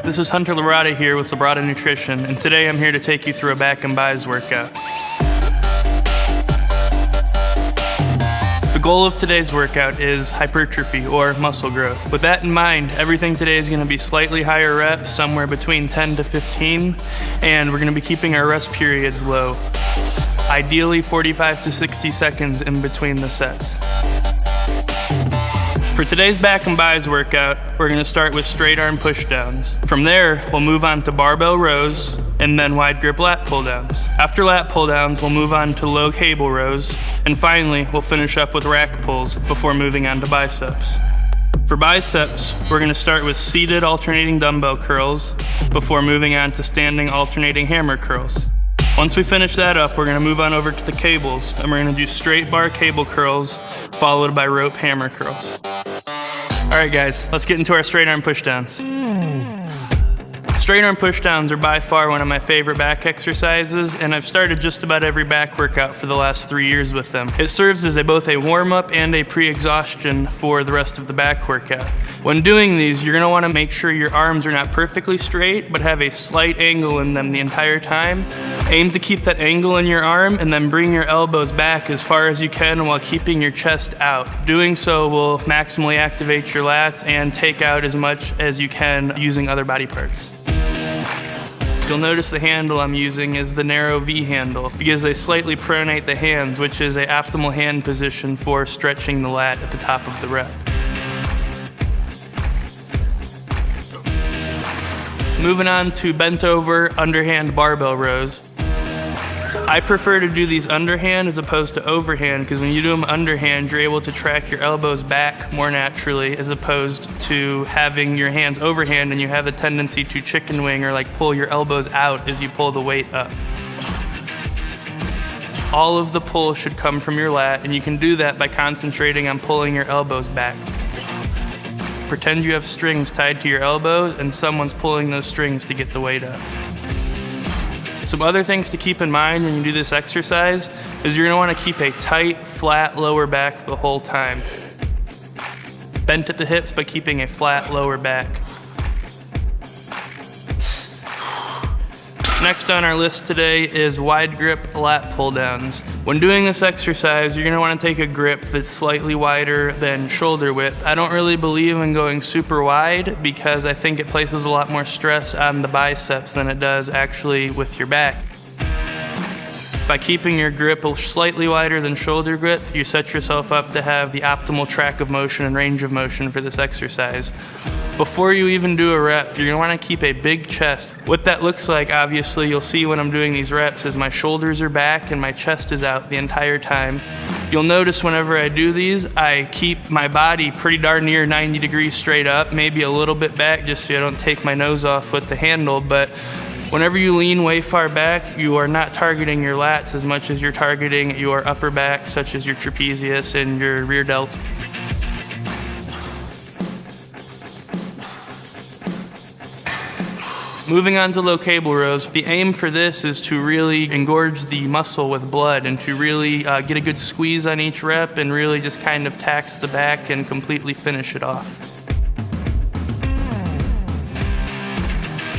This is Hunter Labrada here with Labrada Nutrition, and today I'm here to take you through a back and bis workout. The goal of today's workout is hypertrophy or muscle growth. With that in mind, everything today is going to be slightly higher reps, somewhere between 10 to 15, and we're going to be keeping our rest periods low. Ideally 45 to 60 seconds in between the sets. For today's back and bis workout, we're going to start with straight arm pushdowns. From there, we'll move on to barbell rows and then wide grip lat pull downs. After lat pull downs, we'll move on to low cable rows, and finally, we'll finish up with rack pulls before moving on to biceps. For biceps, we're going to start with seated alternating dumbbell curls before moving on to standing alternating hammer curls. Once we finish that up, we're going to move on over to the cables, and we're going to do straight bar cable curls followed by rope hammer curls. Alright guys, let's get into our straight arm pushdowns. Straight arm pushdowns are by far one of my favorite back exercises, and I've started just about every back workout for the last 3 years with them. It serves as both a warm-up and a pre-exhaustion for the rest of the back workout. When doing these, you're going to want to make sure your arms are not perfectly straight, but have a slight angle in them the entire time. Aim to keep that angle in your arm, and then bring your elbows back as far as you can while keeping your chest out. Doing so will maximally activate your lats and take out as much as you can using other body parts. You'll notice the handle I'm using is the narrow V handle because they slightly pronate the hands, which is an optimal hand position for stretching the lat at the top of the rep. Moving on to bent over underhand barbell rows. I prefer to do these underhand as opposed to overhand because when you do them underhand, you're able to track your elbows back more naturally as opposed to having your hands overhand and you have a tendency to chicken wing or like pull your elbows out as you pull the weight up. All of the pull should come from your lat, and you can do that by concentrating on pulling your elbows back. Pretend you have strings tied to your elbows and someone's pulling those strings to get the weight up. Some other things to keep in mind when you do this exercise is you're going to want to keep a tight, flat lower back the whole time. Bent at the hips but keeping a flat lower back. Next on our list today is wide grip lat pull downs. When doing this exercise, you're going to want to take a grip that's slightly wider than shoulder width. I don't really believe in going super wide because I think it places a lot more stress on the biceps than it does actually with your back. By keeping your grip slightly wider than shoulder width, you set yourself up to have the optimal track of motion and range of motion for this exercise. Before you even do a rep, you're going to want to keep a big chest. What that looks like, obviously, you'll see when I'm doing these reps is my shoulders are back and my chest is out the entire time. You'll notice whenever I do these, I keep my body pretty darn near 90 degrees straight up, maybe a little bit back just so I don't take my nose off with the handle, but whenever you lean way far back, you are not targeting your lats as much as you're targeting your upper back, such as your trapezius and your rear delts. Moving on to low cable rows, the aim for this is to really engorge the muscle with blood and to really get a good squeeze on each rep and really just kind of tax the back and completely finish it off.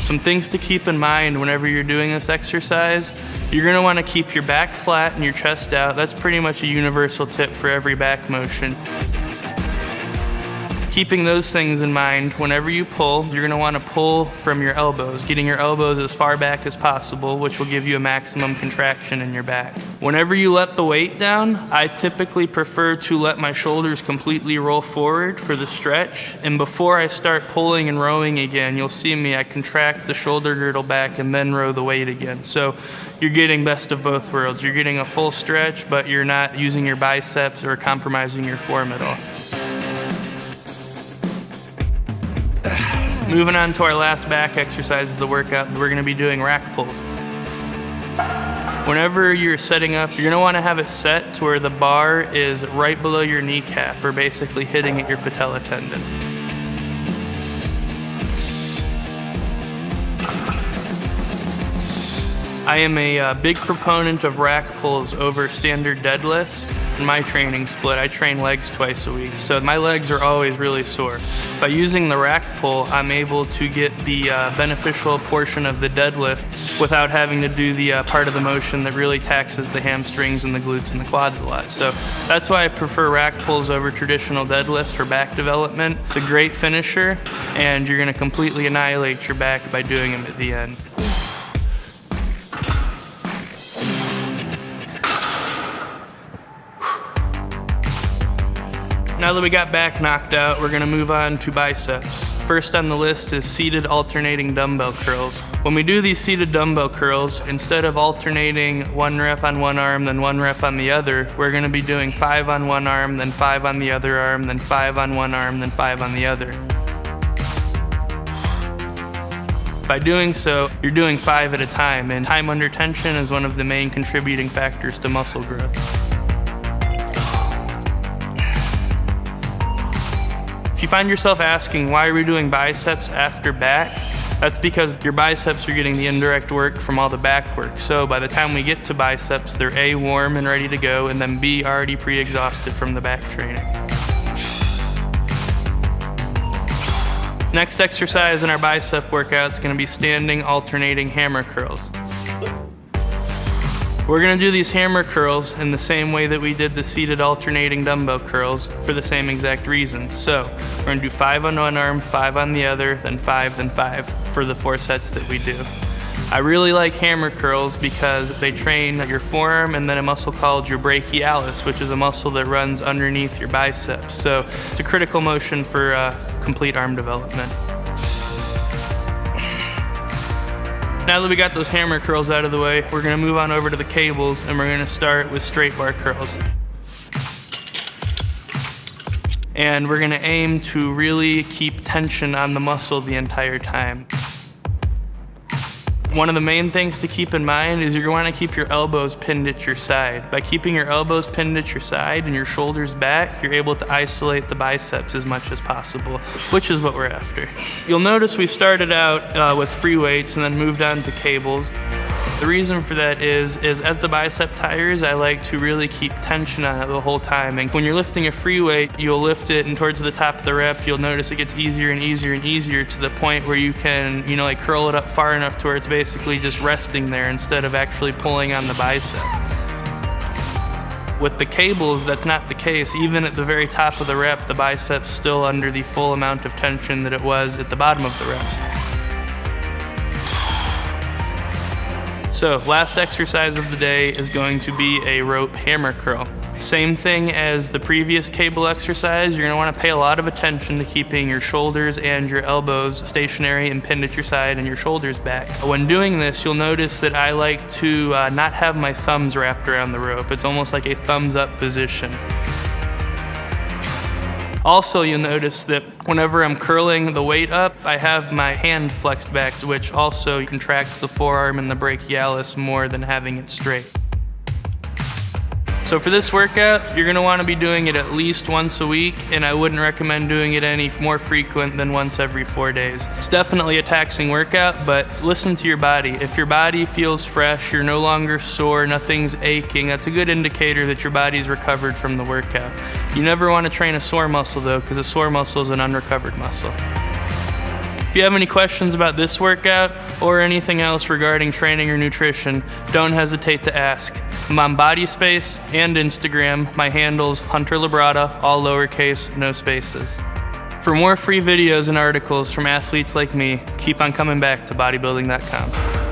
Some things to keep in mind whenever you're doing this exercise, you're going to want to keep your back flat and your chest out. That's pretty much a universal tip for every back motion. Keeping those things in mind, whenever you pull, you're going to want to pull from your elbows, getting your elbows as far back as possible, which will give you a maximum contraction in your back. Whenever you let the weight down, I typically prefer to let my shoulders completely roll forward for the stretch, and before I start pulling and rowing again, you'll see me, I contract the shoulder girdle back and then row the weight again. So you're getting best of both worlds. You're getting a full stretch, but you're not using your biceps or compromising your form at all. Moving on to our last back exercise of the workout, we're going to be doing rack pulls. Whenever you're setting up, you're going to want to have it set to where the bar is right below your kneecap, or basically hitting at your patella tendon. I am a big proponent of rack pulls over standard deadlifts. In my training split, I train legs twice a week, so my legs are always really sore. By using the rack pull, I'm able to get the beneficial portion of the deadlift without having to do the part of the motion that really taxes the hamstrings and the glutes and the quads a lot. So that's why I prefer rack pulls over traditional deadlifts for back development. It's a great finisher, and you're going to completely annihilate your back by doing them at the end. Now that we got back knocked out, we're gonna move on to biceps. First on the list is seated alternating dumbbell curls. When we do these seated dumbbell curls, instead of alternating 1 rep on one arm, then 1 rep on the other, we're gonna be doing 5 on one arm, then 5 on the other arm, then 5 on one arm, then 5 on the other. By doing so, you're doing 5 at a time, and time under tension is one of the main contributing factors to muscle growth. If you find yourself asking, why are we doing biceps after back? That's because your biceps are getting the indirect work from all the back work. So by the time we get to biceps, they're A, warm and ready to go, and then B, already pre-exhausted from the back training. Next exercise in our bicep workout is going to be standing alternating hammer curls. We're going to do these hammer curls in the same way that we did the seated alternating dumbbell curls for the same exact reason. So we're going to do 5 on one arm, 5 on the other, then 5 for the 4 sets that we do. I really like hammer curls because they train your forearm and then a muscle called your brachialis, which is a muscle that runs underneath your biceps. So it's a critical motion for complete arm development. Now that we got those hammer curls out of the way, we're gonna move on over to the cables, and we're gonna start with straight bar curls. And we're gonna aim to really keep tension on the muscle the entire time. One of the main things to keep in mind is you're gonna wanna keep your elbows pinned at your side. By keeping your elbows pinned at your side and your shoulders back, you're able to isolate the biceps as much as possible, which is what we're after. You'll notice we started out with free weights and then moved on to cables. The reason for that is as the bicep tires, I like to really keep tension on it the whole time. And when you're lifting a free weight, you'll lift it, and towards the top of the rep, you'll notice it gets easier and easier and easier to the point where you can, like curl it up far enough to where it's basically just resting there instead of actually pulling on the bicep. With the cables, that's not the case. Even at the very top of the rep, the bicep's still under the full amount of tension that it was at the bottom of the reps. So, last exercise of the day is going to be a rope hammer curl. Same thing as the previous cable exercise, you're gonna wanna pay a lot of attention to keeping your shoulders and your elbows stationary and pinned at your side and your shoulders back. When doing this, you'll notice that I like to not have my thumbs wrapped around the rope. It's almost like a thumbs up position. Also, you'll notice that whenever I'm curling the weight up, I have my hand flexed back, which also contracts the forearm and the brachialis more than having it straight. So for this workout, you're gonna wanna be doing it at least once a week, and I wouldn't recommend doing it any more frequent than once every 4 days. It's definitely a taxing workout, but listen to your body. If your body feels fresh, you're no longer sore, nothing's aching, that's a good indicator that your body's recovered from the workout. You never wanna train a sore muscle though, because a sore muscle is an unrecovered muscle. If you have any questions about this workout or anything else regarding training or nutrition, don't hesitate to ask. I'm on Bodyspace and Instagram. My handle's Hunter Labrada, all lowercase, no spaces. For more free videos and articles from athletes like me, keep on coming back to bodybuilding.com.